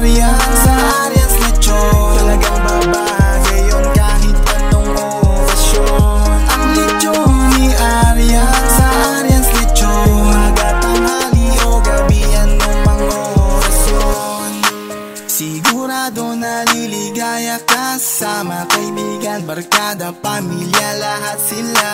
Arian sa Arian's Lechon. Talagang babagay yun kahit anong okasyon. Ang lechon ni Arian sa Arian's Lechon. Maga, tanghali o gabi, anumang orasyon. Sigurado naliligaya kasama kaibigan, barkada, pamilya, lahat sila.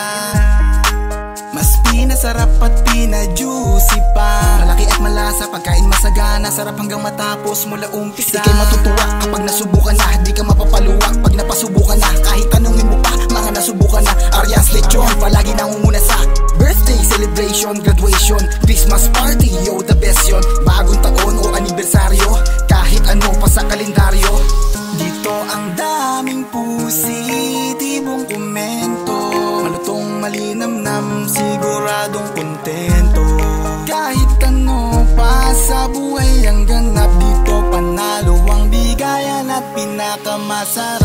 Mas pinasarap at pinajuicy pa. Malaki at malasa, pagkain masagana, sarap hanggang matapos mula umpisa. Ika'y matutuwa kapag nasubukan na, di ka mapapaluwak pag napasubukan na. Kahit tanungin mo pa, mga nasubukan na. Arian's Lechon, palagi nangunguna sa birthday celebration, graduation, Christmas party, yo the best yun. Bagong taon o anibersaryo, kahit ano pa sa kalendaryo. Dito ang daming positibong komento, malutong malinamnam, siguradong kontento. Kahit ano pa sa buhay ang ganap, dito panalo ang bigayan at pinakamasarap.